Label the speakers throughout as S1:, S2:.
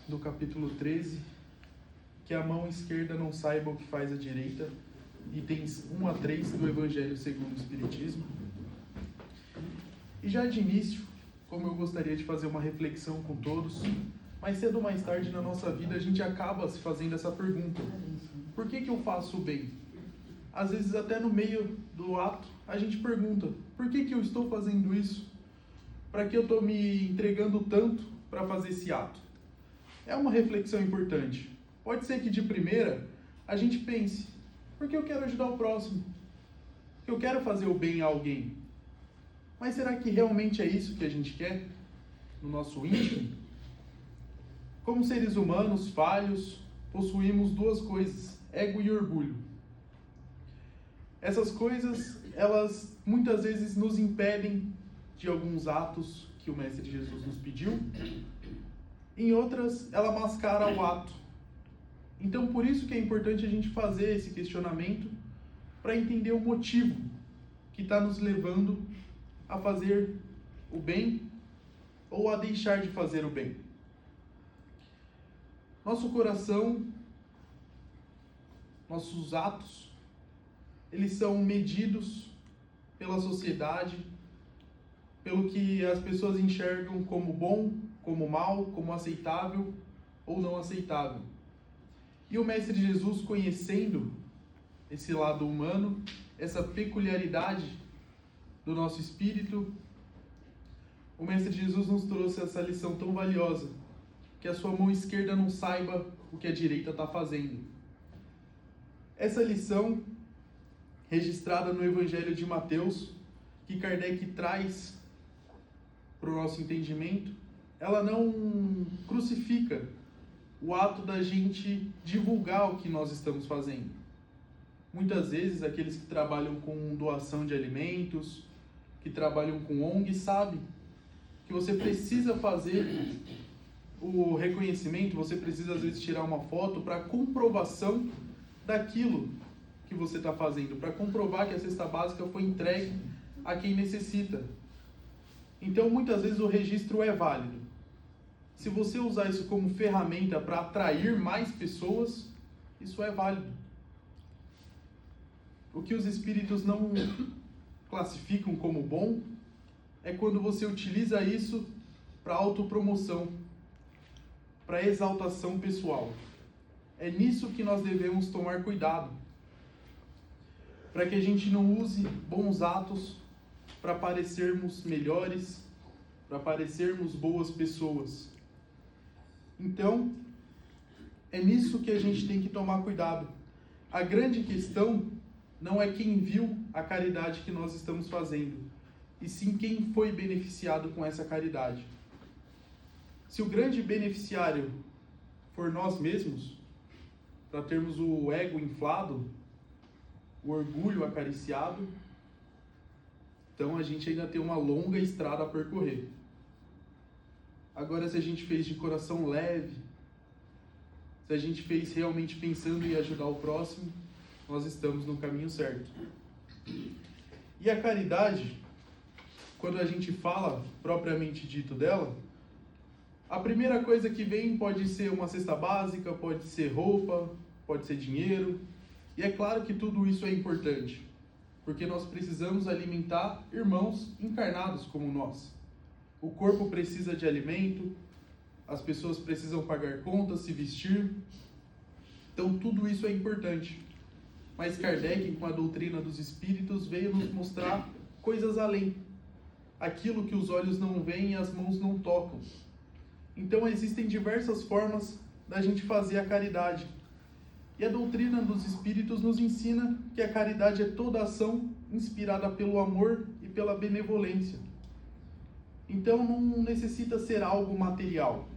S1: do capítulo 13, que a mão esquerda não saiba o que faz a direita, itens 1 a 3 do Evangelho segundo o Espiritismo. E já de início, como eu gostaria de fazer uma reflexão com todos, mais cedo ou mais tarde na nossa vida a gente acaba se fazendo essa pergunta: por que eu faço o bem? Às vezes até no meio do ato a gente pergunta: por que eu estou fazendo isso? Para que eu estou me entregando tanto para fazer esse ato? É uma reflexão importante. Pode ser que de primeira a gente pense: porque eu quero ajudar o próximo, porque eu quero fazer o bem a alguém. Mas será que realmente é isso que a gente quer no nosso íntimo? Como seres humanos falhos, possuímos duas coisas: ego e orgulho. Essas coisas, elas muitas vezes nos impedem de alguns atos que o Mestre Jesus nos pediu. Em outras, ela mascara o ato. Então, por isso que é importante a gente fazer esse questionamento para entender o motivo que está nos levando a fazer o bem ou a deixar de fazer o bem. Nosso coração, nossos atos, eles são medidos pela sociedade, pelo que as pessoas enxergam como bom, como mal, como aceitável ou não aceitável. E o Mestre Jesus, conhecendo esse lado humano, essa peculiaridade do nosso espírito, o Mestre Jesus nos trouxe essa lição tão valiosa: que a sua mão esquerda não saiba o que a direita está fazendo. Essa lição, registrada no Evangelho de Mateus, que Kardec traz para o nosso entendimento, ela não crucifica o ato da gente divulgar o que nós estamos fazendo. Muitas vezes, aqueles que trabalham com doação de alimentos, que trabalham com ONG, sabem que você precisa fazer o reconhecimento, você precisa às vezes tirar uma foto para comprovação daquilo que você está fazendo, para comprovar que a cesta básica foi entregue a quem necessita. Então, muitas vezes o registro é válido. Se você usar isso como ferramenta para atrair mais pessoas, isso é válido. O que os espíritos não classificam como bom é quando você utiliza isso para autopromoção, para exaltação pessoal. É nisso que nós devemos tomar cuidado, para que a gente não use bons atos para parecermos melhores, para parecermos boas pessoas. Então, é nisso que a gente tem que tomar cuidado. A grande questão não é quem viu a caridade que nós estamos fazendo, e sim quem foi beneficiado com essa caridade. Se o grande beneficiário for nós mesmos, para termos o ego inflado, o orgulho acariciado, então a gente ainda tem uma longa estrada a percorrer. Agora, se a gente fez de coração leve, se a gente fez realmente pensando em ajudar o próximo, nós estamos no caminho certo. E a caridade, quando a gente fala propriamente dito dela, a primeira coisa que vem pode ser uma cesta básica, pode ser roupa, pode ser dinheiro. E é claro que tudo isso é importante, porque nós precisamos alimentar irmãos encarnados como nós. O corpo precisa de alimento, as pessoas precisam pagar contas, se vestir. Então tudo isso é importante. Mas Kardec, com a doutrina dos espíritos, veio nos mostrar coisas além. Aquilo que os olhos não veem e as mãos não tocam. Então existem diversas formas da gente fazer a caridade. E a doutrina dos espíritos nos ensina que a caridade é toda ação inspirada pelo amor e pela benevolência. Então não necessita ser algo material.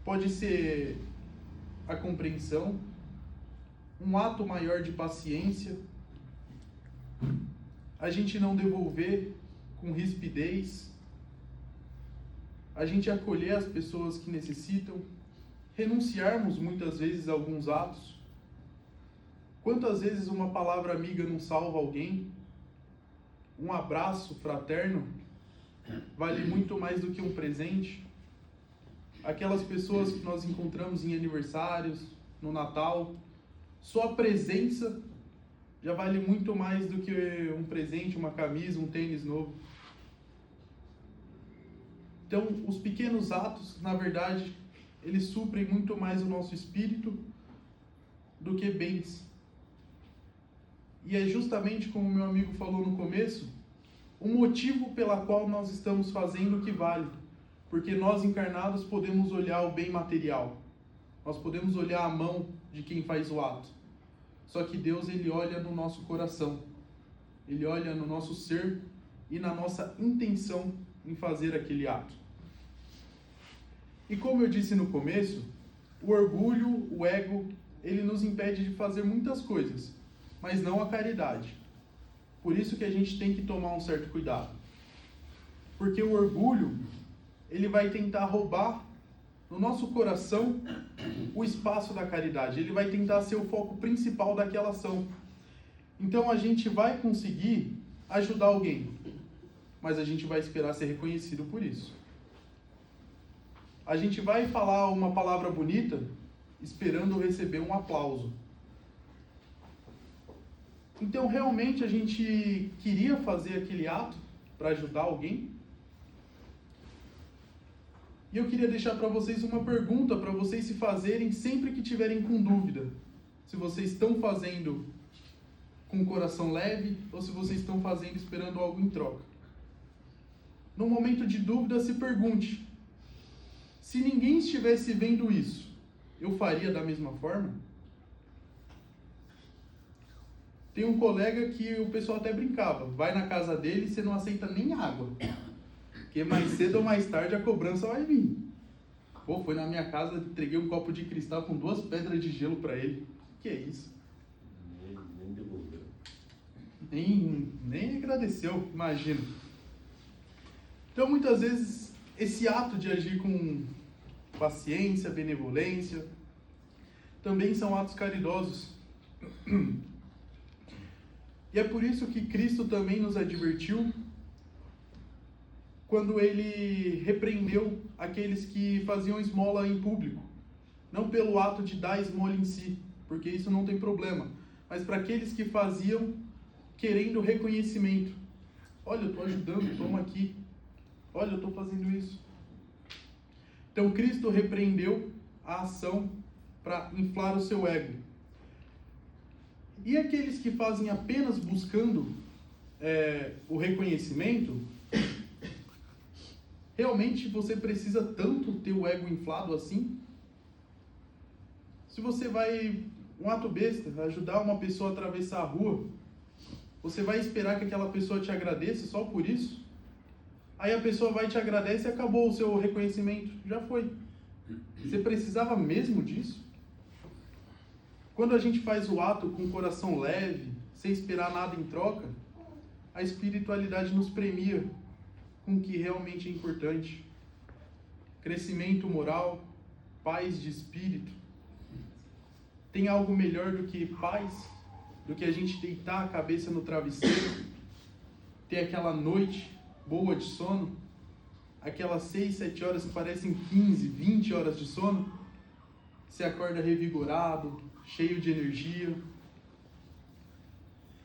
S1: Pode ser a compreensão, um ato maior de paciência, a gente não devolver com rispidez, a gente acolher as pessoas que necessitam, renunciarmos muitas vezes a alguns atos. Quantas vezes uma palavra amiga não salva alguém? Um abraço fraterno vale muito mais do que um presente. aquelas pessoas que nós encontramos em aniversários, no Natal. Só a presença já vale muito mais do que um presente, uma camisa, um tênis novo. Então, os pequenos atos, na verdade, eles suprem muito mais o nosso espírito do que bens. E é justamente como meu amigo falou no começo, o motivo pela qual nós estamos fazendo o que vale. Porque nós encarnados podemos olhar o bem material. Nós podemos olhar a mão de quem faz o ato. Só que Deus, Ele olha no nosso coração. Ele olha no nosso ser e na nossa intenção em fazer aquele ato. E como eu disse no começo, o orgulho, o ego, ele nos impede de fazer muitas coisas, mas não a caridade. Por isso que a gente tem que tomar um certo cuidado. Porque o orgulho, ele vai tentar roubar no nosso coração o espaço da caridade. Ele vai tentar ser o foco principal daquela ação. Então a gente vai conseguir ajudar alguém, mas a gente vai esperar ser reconhecido por isso. A gente vai falar uma palavra bonita esperando receber um aplauso. Então realmente a gente queria fazer aquele ato para ajudar alguém? E eu queria deixar para vocês uma pergunta para vocês se fazerem sempre que tiverem com dúvida. Se vocês estão fazendo com o coração leve ou se vocês estão fazendo esperando algo em troca. No momento de dúvida, se pergunte: se ninguém estivesse vendo isso, eu faria da mesma forma? Tem um colega que o pessoal até brincava. Vai na casa dele e você não aceita nem água. Porque mais cedo ou mais tarde a cobrança vai vir. Pô, foi na minha casa, entreguei um copo de cristal com 2 pedras de gelo para ele. Que é isso?
S2: Nem devolveu.
S1: Nem agradeceu, imagina. Então, muitas vezes, esse ato de agir com paciência, benevolência, também são atos caridosos. E é por isso que Cristo também nos advertiu quando ele repreendeu aqueles que faziam esmola em público. Não pelo ato de dar esmola em si, porque isso não tem problema, mas para aqueles que faziam querendo reconhecimento. Olha, eu estou ajudando, toma aqui. Olha, eu estou fazendo isso. Então Cristo repreendeu a ação para inflar o seu ego. E aqueles que fazem apenas buscando o reconhecimento, realmente você precisa tanto ter o ego inflado assim? Se você vai, um ato besta, ajudar uma pessoa a atravessar a rua, você vai esperar que aquela pessoa te agradeça só por isso? Aí a pessoa vai te agradecer e acabou o seu reconhecimento. Já foi. Você precisava mesmo disso? Quando a gente faz o ato com o coração leve, sem esperar nada em troca, a espiritualidade nos premia com o que realmente é importante. Crescimento moral, paz de espírito. Tem algo melhor do que paz? Do que a gente deitar a cabeça no travesseiro, ter aquela noite boa de sono, aquelas 6, 7 horas que parecem 15, 20 horas de sono, você acorda revigorado, cheio de energia.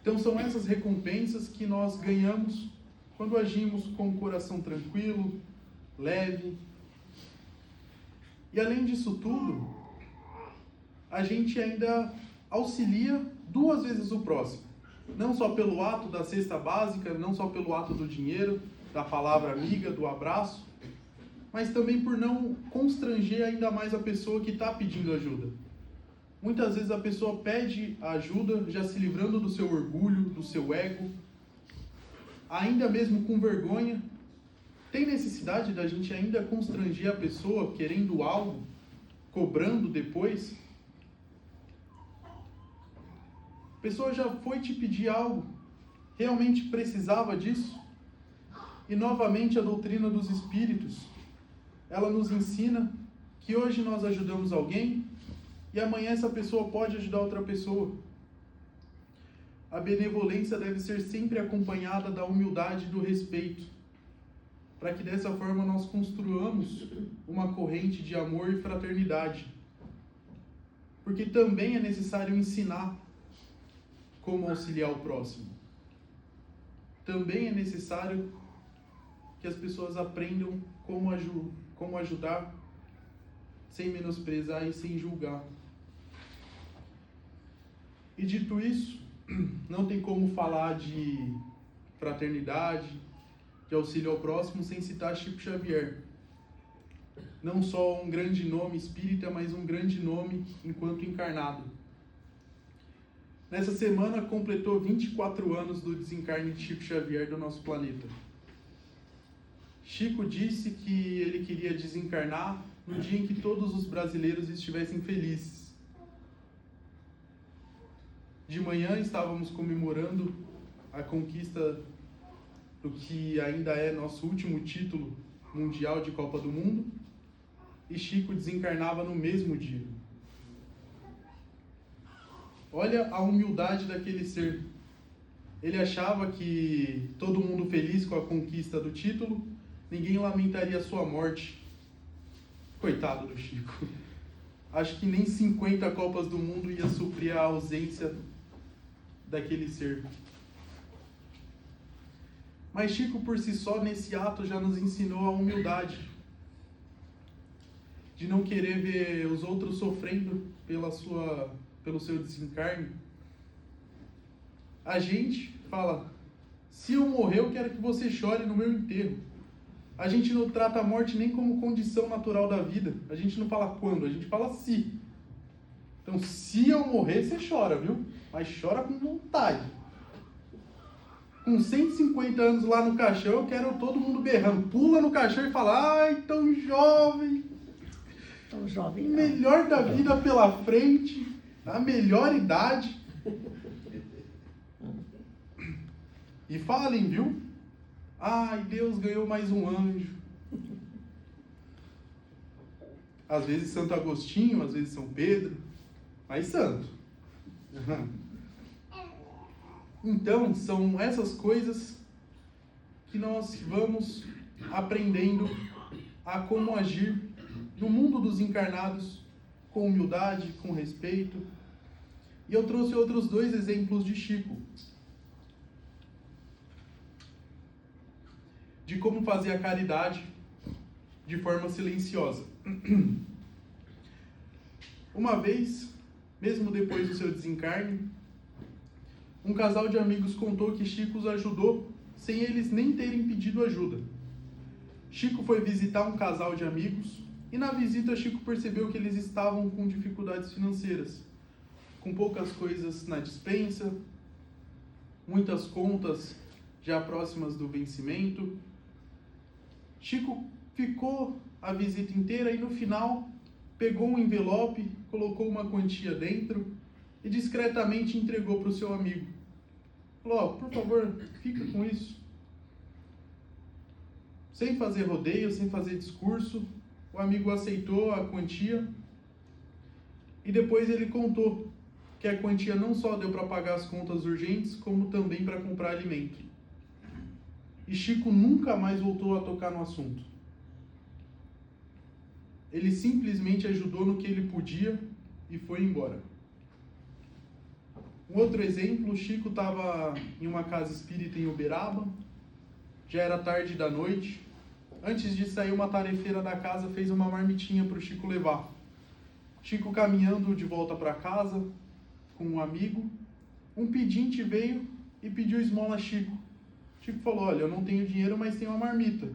S1: Então são essas recompensas que nós ganhamos quando agimos com o coração tranquilo, leve. E além disso tudo, a gente ainda auxilia 2 vezes o próximo. Não só pelo ato da cesta básica, não só pelo ato do dinheiro, da palavra amiga, do abraço, mas também por não constranger ainda mais a pessoa que está pedindo ajuda. Muitas vezes a pessoa pede ajuda já se livrando do seu orgulho, do seu ego, ainda mesmo com vergonha. Tem necessidade da gente ainda constranger a pessoa querendo algo, cobrando depois? A pessoa já foi te pedir algo, realmente precisava disso? E novamente a doutrina dos espíritos, ela nos ensina que hoje nós ajudamos alguém e amanhã essa pessoa pode ajudar outra pessoa. A benevolência deve ser sempre acompanhada da humildade e do respeito. para que dessa forma nós construamos uma corrente de amor e fraternidade. Porque também é necessário ensinar como auxiliar o próximo. Também é necessário que as pessoas aprendam como ajudar, sem menosprezar e sem julgar. E dito isso, não tem como falar de fraternidade, de auxílio ao próximo, sem citar Chico Xavier. Não só um grande nome espírita, mas um grande nome enquanto encarnado. Nessa semana completou 24 anos do desencarne de Chico Xavier do nosso planeta. Chico disse que ele queria desencarnar no dia em que todos os brasileiros estivessem felizes. De manhã estávamos comemorando a conquista do que ainda é nosso último título mundial de Copa do Mundo, e Chico desencarnava no mesmo dia. Olha a humildade daquele ser. Ele achava que todo mundo feliz com a conquista do título, ninguém lamentaria a sua morte. Coitado do Chico. Acho que nem 50 Copas do Mundo ia suprir a ausência daquele ser. Mas Chico, por si só, nesse ato, já nos ensinou a humildade. De não querer ver os outros sofrendo pelo seu desencarne. A gente fala, se eu morrer, eu quero que você chore no meu enterro. A gente não trata a morte nem como condição natural da vida. A gente não fala quando, a gente fala se. Então, se eu morrer, você chora, viu? Mas chora com vontade. Com 150 anos lá no caixão, eu quero todo mundo berrando. Pula no caixão e fala, ai, tão jovem.
S3: Tão jovem não.
S1: Melhor da vida pela frente, a melhor idade. E falem, viu? Ai, Deus ganhou mais um anjo. Às vezes Santo Agostinho, às vezes São Pedro, mas santo. Então, são essas coisas que nós vamos aprendendo a como agir no mundo dos encarnados, com humildade, com respeito. E eu trouxe outros 2 exemplos de Chico. De como fazer a caridade de forma silenciosa. Uma vez, mesmo depois do seu desencarne, um casal de amigos contou que Chico os ajudou sem eles nem terem pedido ajuda. Chico foi visitar um casal de amigos e na visita Chico percebeu que eles estavam com dificuldades financeiras, com poucas coisas na despensa, muitas contas já próximas do vencimento. Chico ficou a visita inteira e no final pegou um envelope, colocou uma quantia dentro e discretamente entregou para o seu amigo. Falou, por favor, fica com isso. Sem fazer rodeio, sem fazer discurso, o amigo aceitou a quantia e depois ele contou que a quantia não só deu para pagar as contas urgentes, como também para comprar alimento. E Chico nunca mais voltou a tocar no assunto. Ele simplesmente ajudou no que ele podia e foi embora. Um outro exemplo, Chico estava em uma casa espírita em Uberaba, já era tarde da noite. Antes de sair, uma tarefeira da casa fez uma marmitinha para o Chico levar. Chico caminhando de volta para casa com um amigo, um pedinte veio e pediu esmola a Chico. Chico falou, olha, eu não tenho dinheiro, mas tenho uma marmita.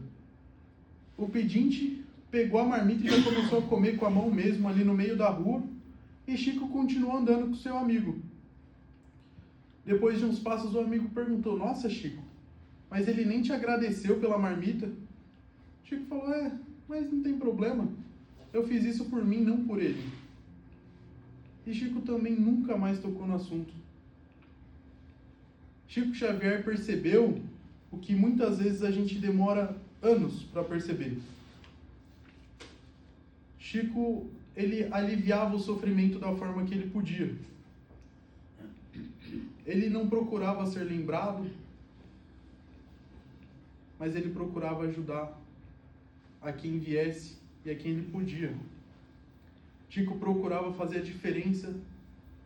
S1: O pedinte pegou a marmita e já começou a comer com a mão mesmo ali no meio da rua, e Chico continuou andando com seu amigo. Depois de uns passos, o amigo perguntou, nossa, Chico, mas ele nem te agradeceu pela marmita? Chico falou, mas não tem problema, eu fiz isso por mim, não por ele. E Chico também nunca mais tocou no assunto. Chico Xavier percebeu o que muitas vezes a gente demora anos para perceber. Chico, ele aliviava o sofrimento da forma que ele podia. Ele não procurava ser lembrado, mas ele procurava ajudar a quem viesse e a quem ele podia. Chico procurava fazer a diferença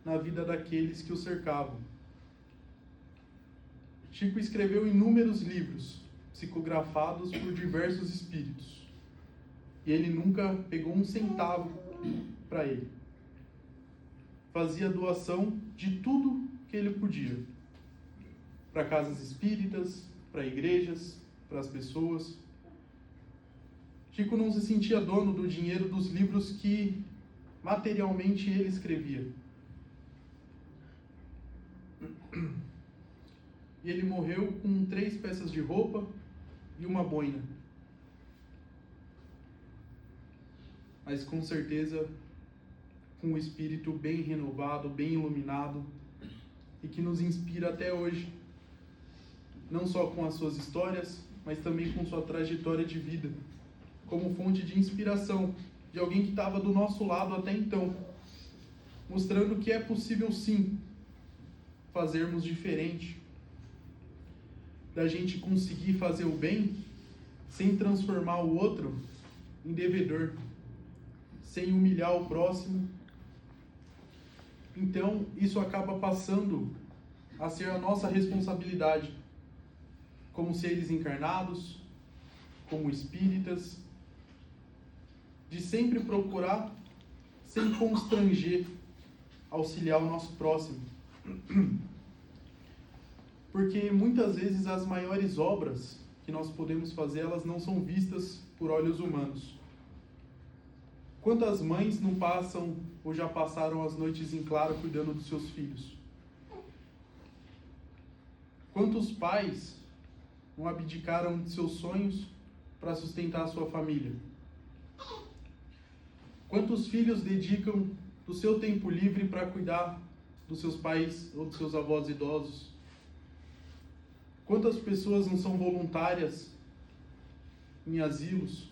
S1: na vida daqueles que o cercavam. Chico escreveu inúmeros livros, psicografados por diversos espíritos. E ele nunca pegou um centavo para ele. Fazia doação de tudo que ele podia. Para casas espíritas, para igrejas, para as pessoas. Chico não se sentia dono do dinheiro dos livros que materialmente ele escrevia. E ele morreu com 3 peças de roupa e uma boina. Mas com certeza com um espírito bem renovado, bem iluminado e que nos inspira até hoje. Não só com as suas histórias, mas também com sua trajetória de vida, como fonte de inspiração de alguém que estava do nosso lado até então, mostrando que é possível sim fazermos diferente, da gente conseguir fazer o bem sem transformar o outro em devedor, sem humilhar o próximo. Então, isso acaba passando a ser a nossa responsabilidade, como seres encarnados, como espíritas, de sempre procurar, sem constranger, auxiliar o nosso próximo. Porque muitas vezes as maiores obras que nós podemos fazer, elas não são vistas por olhos humanos. Quantas mães não passam ou já passaram as noites em claro cuidando dos seus filhos? Quantos pais não abdicaram de seus sonhos para sustentar a sua família? Quantos filhos dedicam do seu tempo livre para cuidar dos seus pais ou dos seus avós idosos? Quantas pessoas não são voluntárias em asilos?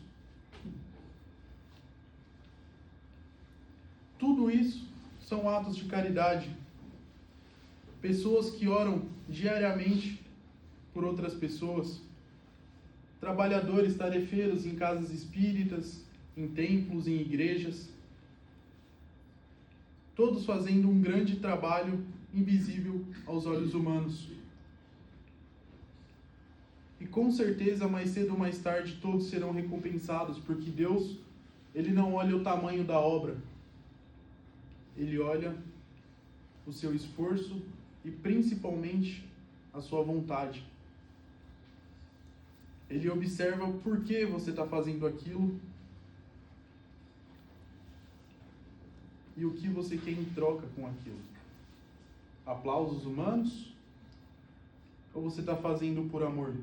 S1: Tudo isso são atos de caridade. Pessoas que oram diariamente por outras pessoas. Trabalhadores tarefeiros em casas espíritas, em templos, em igrejas. Todos fazendo um grande trabalho invisível aos olhos humanos. E com certeza, mais cedo ou mais tarde, todos serão recompensados, porque Deus, Ele não olha o tamanho da obra. Ele olha o seu esforço e principalmente a sua vontade. Ele observa por que você está fazendo aquilo e o que você quer em troca com aquilo. Aplausos humanos? Ou você está fazendo por amor?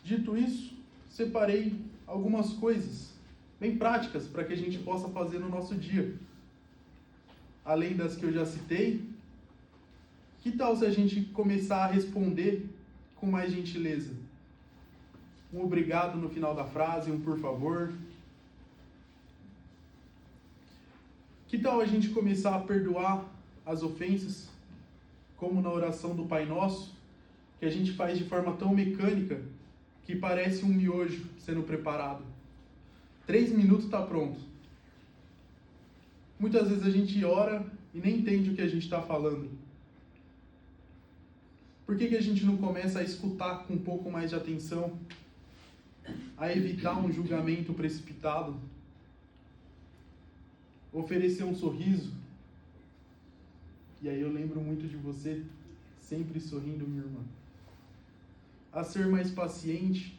S1: Dito isso, separei algumas coisas bem práticas para que a gente possa fazer no nosso dia. Além das que eu já citei, que tal se a gente começar a responder com mais gentileza? Um obrigado no final da frase, um por favor. Que tal a gente começar a perdoar as ofensas, como na oração do Pai Nosso, que a gente faz de forma tão mecânica que parece um miojo sendo preparado. 3 minutos está pronto. Muitas vezes a gente ora e nem entende o que a gente está falando. Por que a gente não começa a escutar com um pouco mais de atenção? A evitar um julgamento precipitado? Oferecer um sorriso? E aí eu lembro muito de você, sempre sorrindo, minha irmã. A ser mais paciente,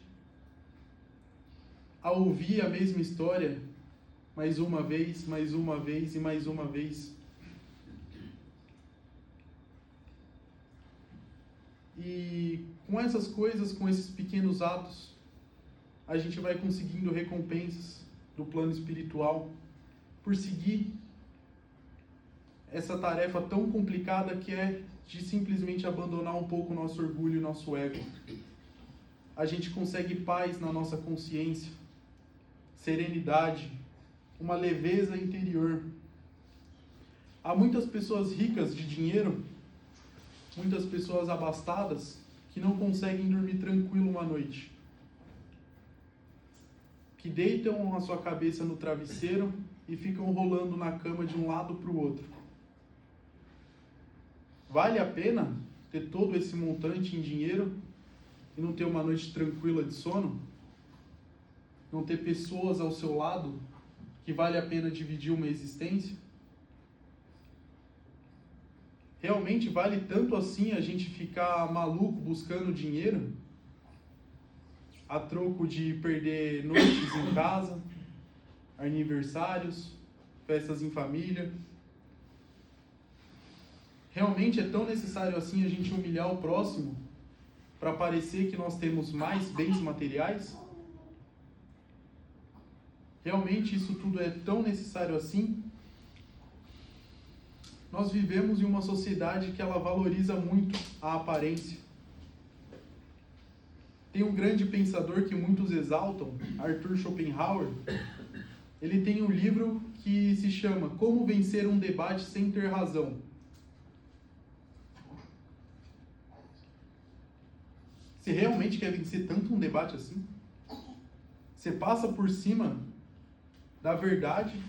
S1: a ouvir a mesma história mais uma vez e mais uma vez. E com essas coisas, com esses pequenos atos, a gente vai conseguindo recompensas do plano espiritual por seguir essa tarefa tão complicada que é de simplesmente abandonar um pouco o nosso orgulho e nosso ego. A gente consegue paz na nossa consciência, serenidade, uma leveza interior. Há muitas pessoas ricas de dinheiro, muitas pessoas abastadas, que não conseguem dormir tranquilo uma noite. Que deitam a sua cabeça no travesseiro e ficam rolando na cama de um lado para o outro. Vale a pena ter todo esse montante em dinheiro e não ter uma noite tranquila de sono? Não ter pessoas ao seu lado que vale a pena dividir uma existência? Realmente vale tanto assim a gente ficar maluco buscando dinheiro? A troco de perder noites em casa, aniversários, festas em família? Realmente é tão necessário assim a gente humilhar o próximo para parecer que nós temos mais bens materiais? Realmente isso tudo é tão necessário assim? Nós vivemos em uma sociedade que ela valoriza muito a aparência. Tem um grande pensador que muitos exaltam, Arthur Schopenhauer. Ele tem um livro que se chama Como Vencer um Debate Sem Ter Razão. Você realmente quer vencer tanto um debate assim? Você passa por cima da verdade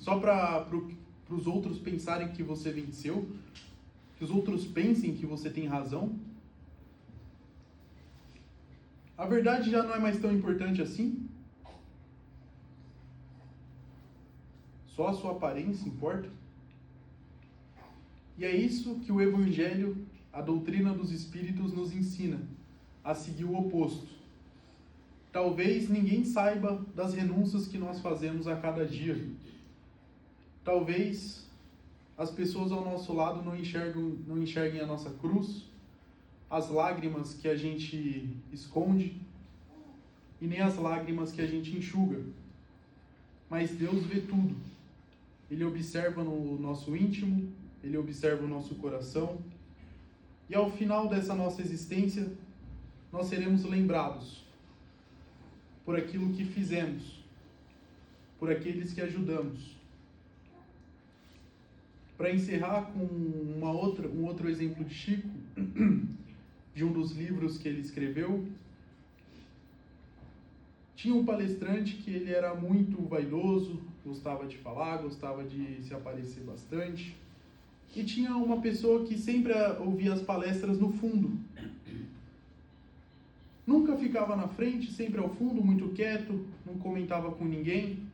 S1: só para os outros pensarem que você venceu? Que os outros pensem que você tem razão? A verdade já não é mais tão importante assim? Só a sua aparência importa? E é isso que o Evangelho, a doutrina dos Espíritos, nos ensina, a seguir o oposto. Talvez ninguém saiba das renúncias que nós fazemos a cada dia. Talvez as pessoas ao nosso lado não enxerguem a nossa cruz, as lágrimas que a gente esconde e nem as lágrimas que a gente enxuga. Mas Deus vê tudo. Ele observa no nosso íntimo, Ele observa o nosso coração. E ao final dessa nossa existência, nós seremos lembrados por aquilo que fizemos, por aqueles que ajudamos. Para encerrar com um outro exemplo de Chico, de um dos livros que ele escreveu, tinha um palestrante que ele era muito vaidoso, gostava de falar, gostava de se aparecer bastante. E tinha uma pessoa que sempre ouvia as palestras no fundo. Nunca ficava na frente, sempre ao fundo, muito quieto, não comentava com ninguém.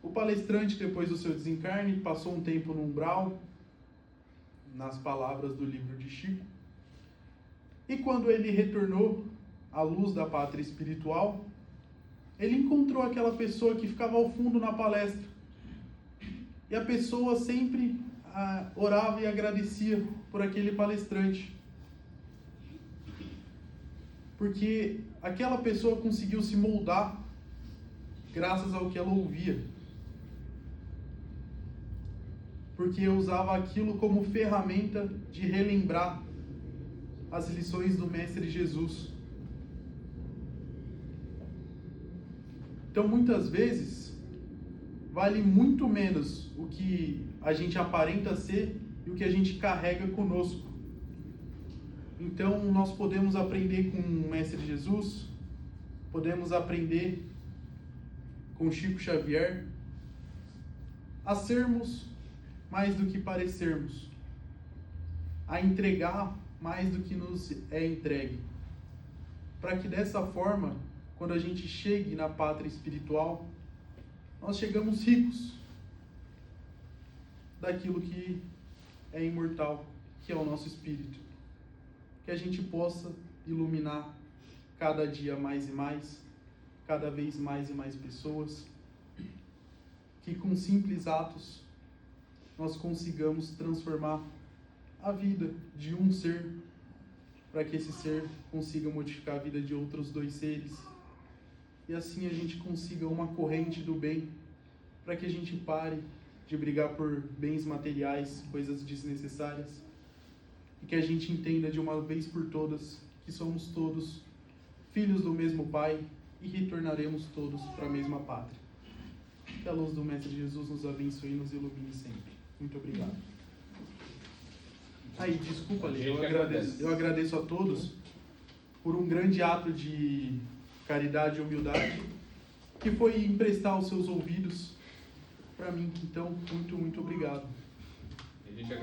S1: O palestrante, depois do seu desencarne, passou um tempo no umbral, nas palavras do livro de Chico. E quando ele retornou à luz da pátria espiritual, ele encontrou aquela pessoa que ficava ao fundo na palestra. E a pessoa sempre orava e agradecia por aquele palestrante. Porque aquela pessoa conseguiu se moldar graças ao que ela ouvia. Porque usava aquilo como ferramenta de relembrar as lições do Mestre Jesus. Então, muitas vezes, vale muito menos o que a gente aparenta ser e o que a gente carrega conosco. Então, nós podemos aprender com o Mestre Jesus, podemos aprender com Chico Xavier, a sermos mais do que parecermos, a entregar mais do que nos é entregue, para que dessa forma, quando a gente chegue na pátria espiritual, nós chegamos ricos daquilo que é imortal, que é o nosso espírito. Que a gente possa iluminar cada dia mais e mais, cada vez mais e mais pessoas, que com simples atos nós consigamos transformar a vida de um ser, para que esse ser consiga modificar a vida de outros dois seres, e assim a gente consiga uma corrente do bem, para que a gente pare de brigar por bens materiais, coisas desnecessárias, e que a gente entenda de uma vez por todas que somos todos filhos do mesmo Pai e retornaremos todos para a mesma pátria. Que a luz do Mestre Jesus nos abençoe e nos ilumine sempre. Muito obrigado. Aí, desculpa, Lê, eu agradeço a todos por um grande ato de caridade e humildade, que foi emprestar os seus ouvidos para mim. Então, muito, muito obrigado.
S4: A gente agradece.